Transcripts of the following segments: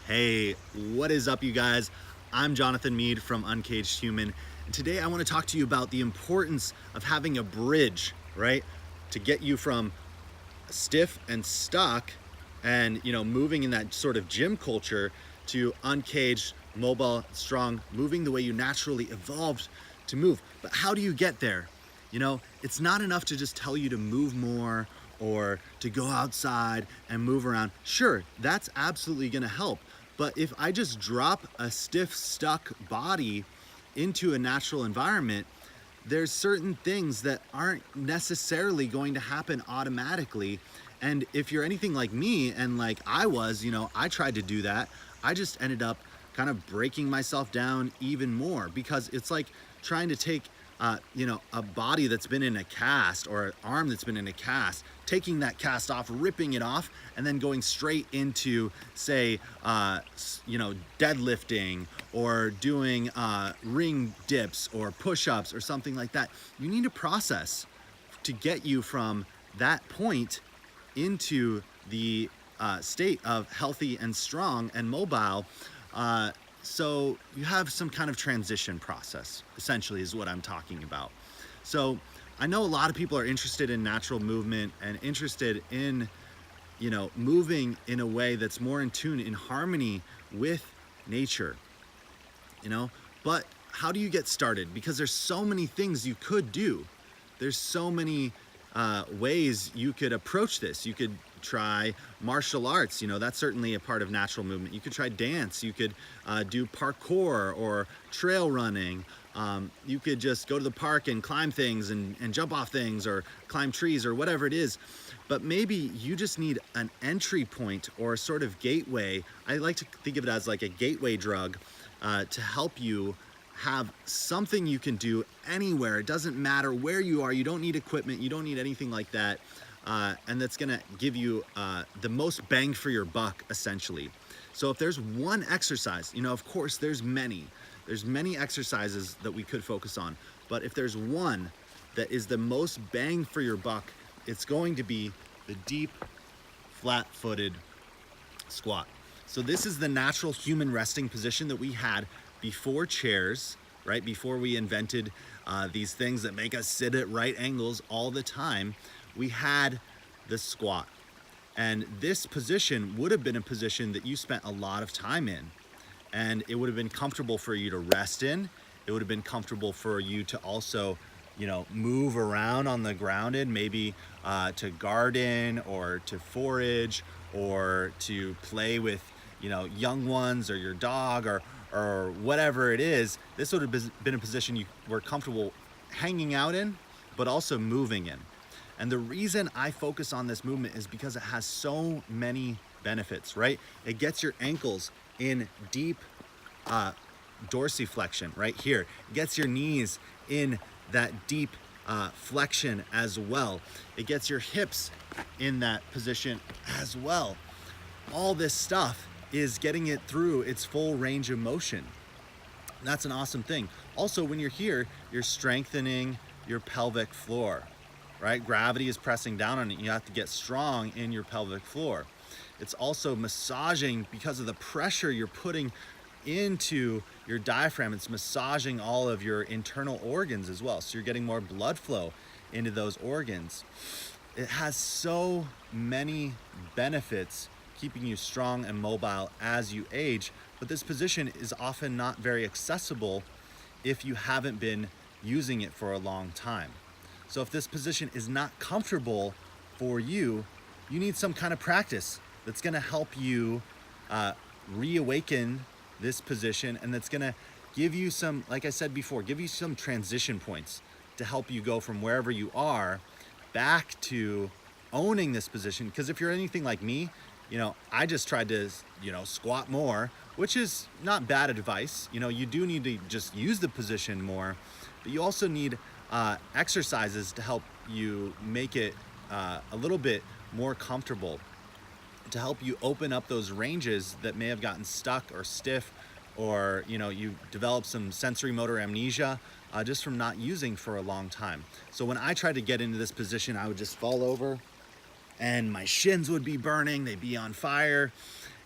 Hey, what is up, you guys? I'm Jonathan Mead from Uncaged Human, and today I want to talk to you about the importance of having a bridge, right? To get you from stiff and stuck and, moving in that sort of gym culture to uncaged, mobile, strong, moving the way you naturally evolved to move. But how do you get there? It's not enough to just tell you to move more or to go outside and move around. Sure, that's absolutely going to help. But if I just drop a stiff, stuck body into a natural environment, there's certain things that aren't necessarily going to happen automatically. And if you're anything like me, and like I was, I tried to do that. I just ended up kind of breaking myself down even more, because it's like trying to take a body that's been in a cast, or an arm that's been in a cast, taking that cast off, ripping it off, and then going straight into, say, deadlifting or doing ring dips or push-ups or something like that. You need a process to get you from that point into the state of healthy and strong and mobile. So you have some kind of transition process, essentially, is what I'm talking about. So I know a lot of people are interested in natural movement and interested in, moving in a way that's more in tune, in harmony with nature, but how do you get started? Because there's so many things you could do. There's so many ways you could approach this. You could try martial arts, that's certainly a part of natural movement. You could try dance, you could do parkour or trail running. You could just go to the park and climb things and jump off things or climb trees or whatever it is. But maybe you just need an entry point or a sort of gateway. I like to think of it as like a gateway drug to help you have something you can do anywhere. It doesn't matter where you are. You don't need equipment. You don't need anything like that. And that's gonna give you the most bang for your buck, essentially. So if there's one exercise, of course there's many exercises that we could focus on, but if there's one that is the most bang for your buck, it's going to be the deep, flat-footed squat. So this is the natural human resting position that we had before chairs, right? Before we invented these things that make us sit at right angles all the time, we had the squat. And this position would have been a position that you spent a lot of time in. And it would have been comfortable for you to rest in. It would have been comfortable for you to also, move around on the ground in, maybe to garden or to forage or to play with, young ones or your dog or whatever it is. This would have been a position you were comfortable hanging out in, but also moving in. And the reason I focus on this movement is because it has so many benefits, right? It gets your ankles in deep dorsiflexion right here. It gets your knees in that deep flexion as well. It gets your hips in that position as well. All this stuff is getting it through its full range of motion. That's an awesome thing. Also, when you're here, you're strengthening your pelvic floor, right? Gravity is pressing down on it. You have to get strong in your pelvic floor. It's also massaging, because of the pressure you're putting into your diaphragm. It's massaging all of your internal organs as well. So you're getting more blood flow into those organs. It has so many benefits, keeping you strong and mobile as you age. But this position is often not very accessible if you haven't been using it for a long time. So if this position is not comfortable for you, you need some kind of practice that's gonna help you reawaken this position, and that's gonna give you some, like I said before, give you some transition points to help you go from wherever you are back to owning this position. Because if you're anything like me, I just tried to, squat more, which is not bad advice. You do need to just use the position more, but you also need exercises to help you make it a little bit more comfortable, to help you open up those ranges that may have gotten stuck or stiff, or you develop some sensory motor amnesia just from not using for a long time. So when I tried to get into this position, I would just fall over and my shins would be burning, they'd be on fire.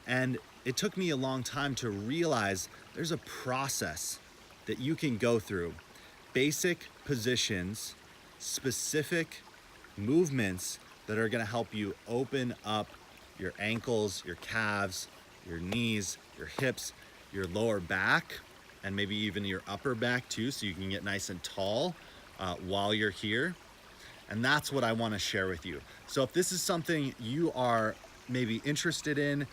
And it took me a long time to realize there's a process that you can go through. Basic positions, specific movements that are gonna help you open up your ankles, your calves, your knees, your hips, your lower back, and maybe even your upper back too, so you can get nice and tall while you're here. And that's what I want to share with you. So if this is something you are maybe interested in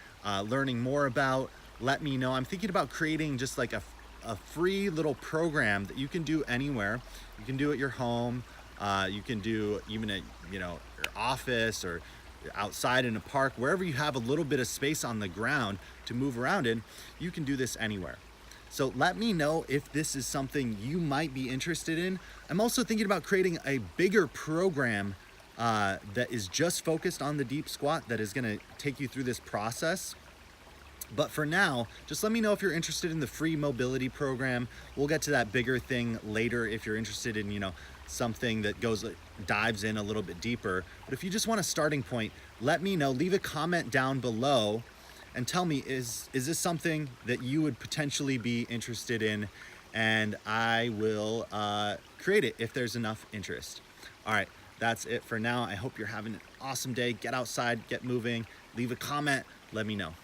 learning more about, let me know. I'm thinking about creating just like a free little program that you can do anywhere. You can do at your home. You can do even at your office or outside in a park, wherever you have a little bit of space on the ground to move around in. You can do this anywhere. So let me know if this is something you might be interested in. I'm also thinking about creating a bigger program that is just focused on the deep squat, that is gonna take you through this process. But for now, just let me know if you're interested in the free mobility program. We'll get to that bigger thing later if you're interested in, something that dives in a little bit deeper. But if you just want a starting point, let me know. Leave a comment down below and tell me, is this something that you would potentially be interested in? And I will create it if there's enough interest. All right, that's it for now. I hope you're having an awesome day. Get outside, get moving, leave a comment, let me know.